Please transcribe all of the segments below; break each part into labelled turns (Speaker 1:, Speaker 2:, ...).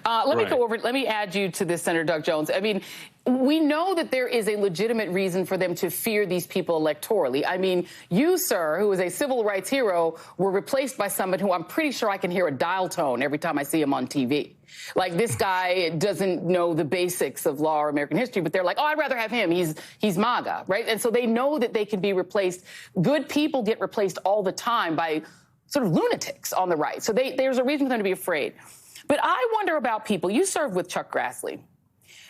Speaker 1: Let me add you to this, Senator Doug Jones. I mean, we know that there is a legitimate reason for them to fear these people electorally. I mean, you, sir, who is a civil rights hero, were replaced by someone who I'm pretty sure I can hear a dial tone every time I see him on TV. Like, this guy doesn't know the basics of law or American history, but they're like, oh, I'd rather have him. He's MAGA, right? And so they know that they can be replaced. Good people get replaced all the time by sort of lunatics on the right. So there's a reason for them to be afraid. But I wonder about people. You served with Chuck Grassley.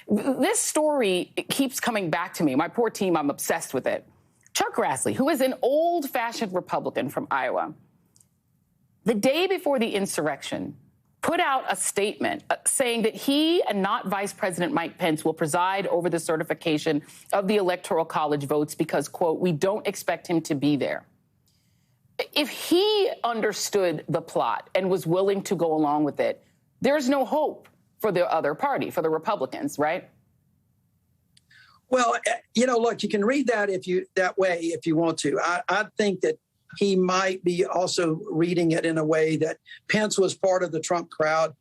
Speaker 1: This story keeps coming back to me. My poor team, I'm obsessed with it. Chuck Grassley, who is an old-fashioned Republican from Iowa, the day before the insurrection, put out a statement saying that he and not Vice President Mike Pence will preside over the certification of the Electoral College votes because, quote, we don't expect him to be there. If he understood the plot and was willing to go along with it, there's no hope for the other party, for the Republicans, right?
Speaker 2: Well, look, you can read that that way if you want to. I think that he might be also reading it in a way that Pence was part of the Trump crowd.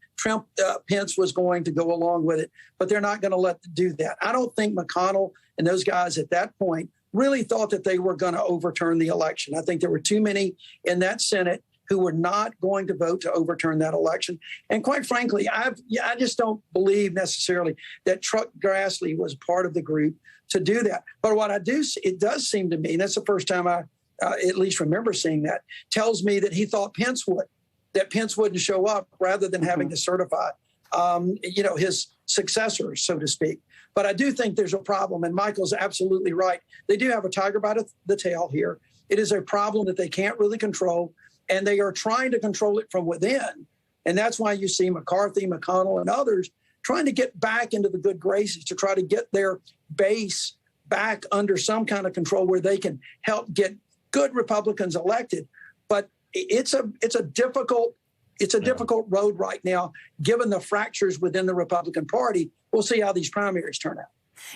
Speaker 2: Pence was going to go along with it, but they're not going to let them do that. I don't think McConnell and those guys at that point really thought that they were going to overturn the election. I think there were too many in that Senate who were not going to vote to overturn that election. And quite frankly, I just don't believe necessarily that Chuck Grassley was part of the group to do that. But what it does seem to me, and that's the first time I at least remember seeing that, tells me that he thought Pence wouldn't show up rather than having to certify, his successor, so to speak. But I do think there's a problem, and Michael's absolutely right. They do have a tiger by the tail here. It is a problem that they can't really control, and they are trying to control it from within. And that's why you see McCarthy, McConnell, and others trying to get back into the good graces to try to get their base back under some kind of control where they can help get good Republicans elected. But it's a difficult road right now, given the fractures within the Republican Party. We'll see how these primaries turn out.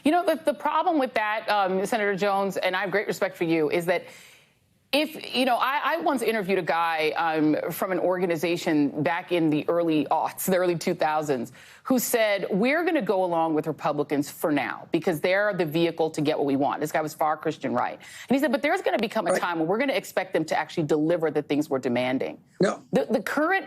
Speaker 1: You know, the problem with that, Senator Jones, and I have great respect for you, is that I once interviewed a guy from an organization back in the early aughts, the early 2000s, who said, we're going to go along with Republicans for now because they're the vehicle to get what we want. This guy was far Christian right. And he said, but there's going to become a time when we're going to expect them to actually deliver the things we're demanding. No. The current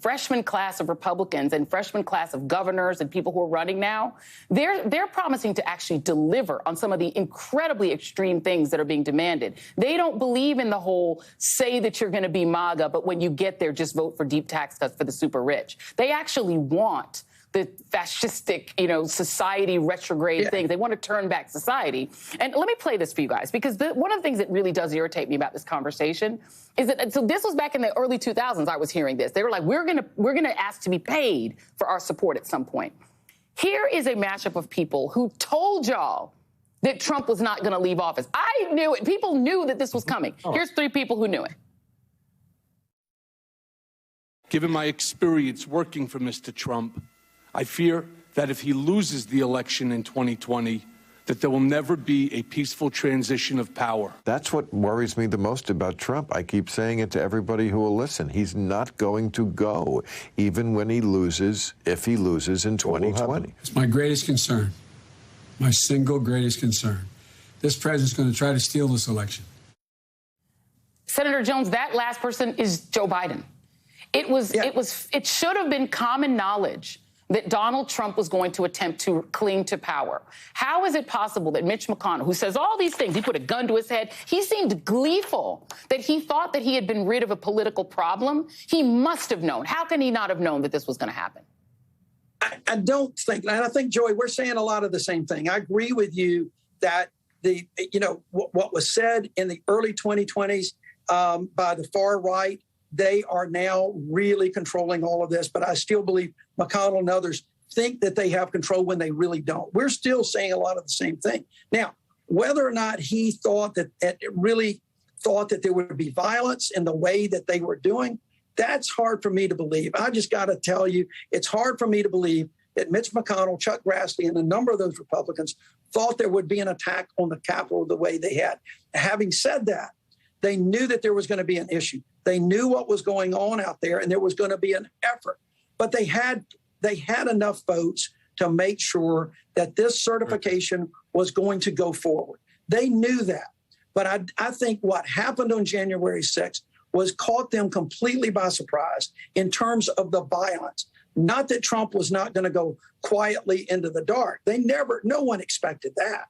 Speaker 1: freshman class of Republicans and freshman class of governors and people who are running now, they're promising to actually deliver on some of the incredibly extreme things that are being demanded. They don't believe in the whole say that you're going to be MAGA, but when you get there, just vote for deep tax cuts for the super rich. They actually want the fascistic, society retrograde things. They want to turn back society. And let me play this for you guys, because one of the things that really does irritate me about this conversation is that, so this was back in the early 2000s, I was hearing this. They were like, we're gonna ask to be paid for our support at some point. Here is a mashup of people who told y'all that Trump was not going to leave office. I knew it. People knew that this was coming. Here's 3 people who knew it.
Speaker 3: Given my experience working for Mr. Trump, I fear that if he loses the election in 2020, that there will never be a peaceful transition of power.
Speaker 4: That's what worries me the most about Trump. I keep saying it to everybody who will listen. He's not going to go, even when he loses, if he loses in 2020.
Speaker 5: It's my greatest concern. My single greatest concern. This president's going to try to steal this election.
Speaker 1: Senator Jones, that last person is Joe Biden. It should have been common knowledge that Donald Trump was going to attempt to cling to power. How is it possible that Mitch McConnell, who says all these things, he put a gun to his head, he seemed gleeful that he thought that he had been rid of a political problem? He must have known. How can he not have known that this was going to happen?
Speaker 2: I don't think, and I think, Joey, we're saying a lot of the same thing. I agree with you that what was said in the early 2020s by the far right, they are now really controlling all of this. But I still believe McConnell and others think that they have control when they really don't. We're still saying a lot of the same thing. Now, whether or not he thought that there would be violence in the way that they were doing, that's hard for me to believe. I just got to tell you, it's hard for me to believe that Mitch McConnell, Chuck Grassley, and a number of those Republicans thought there would be an attack on the Capitol the way they had. Having said that, they knew that there was going to be an issue. They knew what was going on out there, and there was going to be an effort. But they had they had enough votes to make sure that this certification was going to go forward. They knew that. But I think what happened on January 6th was caught them completely by surprise in terms of the violence. Not that Trump was not going to go quietly into the dark. No one expected that.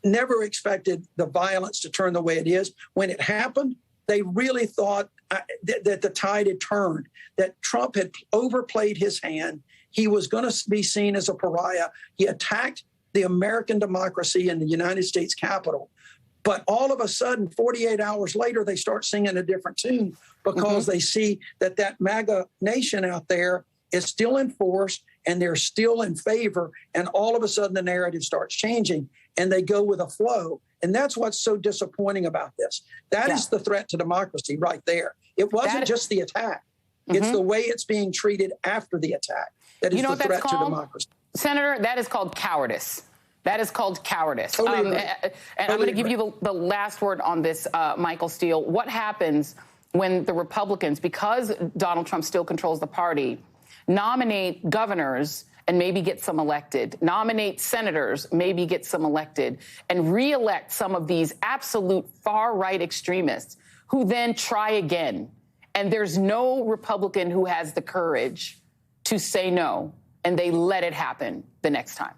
Speaker 2: Never expected the violence to turn the way it is. When it happened, they really thought that the tide had turned, that Trump had overplayed his hand. He was going to be seen as a pariah. He attacked the American democracy in the United States Capitol. But all of a sudden, 48 hours later, they start singing a different tune because they see that MAGA nation out there is still in force and they're still in favor. And all of a sudden, the narrative starts changing and they go with a flow. And that's what's so disappointing about this. That is the threat to democracy right there. It wasn't just the attack. It's the way it's being treated after the attack that is the threat to democracy.
Speaker 1: Senator, that is called cowardice. That is called cowardice.
Speaker 2: Totally
Speaker 1: and I'm going to give you the last word on this, Michael Steele. What happens when the Republicans, because Donald Trump still controls the party, nominate governors and maybe get some elected, nominate senators, maybe get some elected, and reelect some of these absolute far-right extremists who then try again? And there's no Republican who has the courage to say no, and they let it happen the next time.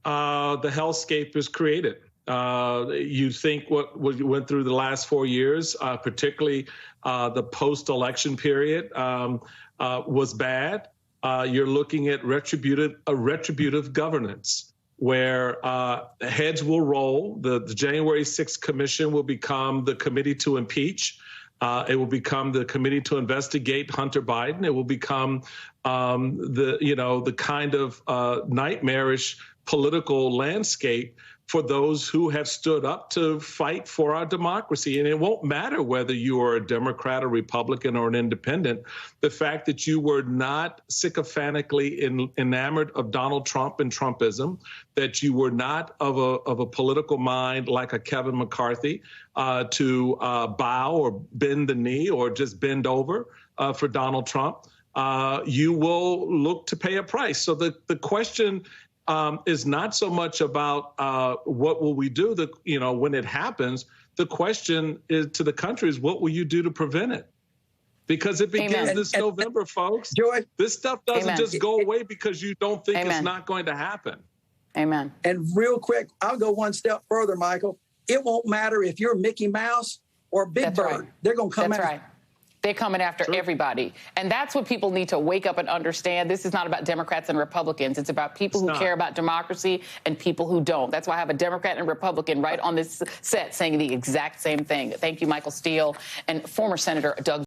Speaker 6: The hellscape is created. You think what we went through the last 4 years, particularly the post-election period, was bad. You're looking at retributive governance, where heads will roll. The January 6th Commission will become the committee to impeach. It will become the committee to investigate Hunter Biden. It will become the kind of nightmarish political landscape for those who have stood up to fight for our democracy. And it won't matter whether you are a Democrat, a Republican, or an independent. The fact that you were not sycophantically enamored of Donald Trump and Trumpism, that you were not of a political mind like a Kevin McCarthy to bow or bend the knee or just bend over for Donald Trump, you will look to pay a price. So the question is not so much about what will we do when it happens. The question is to the country is, what will you do to prevent it? Because it begins this November, folks.
Speaker 2: Joy,
Speaker 6: this stuff doesn't just go away because you don't think it's not going to happen.
Speaker 1: Amen.
Speaker 2: And real quick, I'll go one step further, Michael. It won't matter if you're Mickey Mouse or Big Bird.
Speaker 1: Right.
Speaker 2: They're going to come
Speaker 1: That's
Speaker 2: out.
Speaker 1: right. They're coming after everybody. And that's what people need to wake up and understand. This is not about Democrats and Republicans. It's about people who care about democracy and people who don't. That's why I have a Democrat and Republican right on this set saying the exact same thing. Thank you, Michael Steele, and former Senator Doug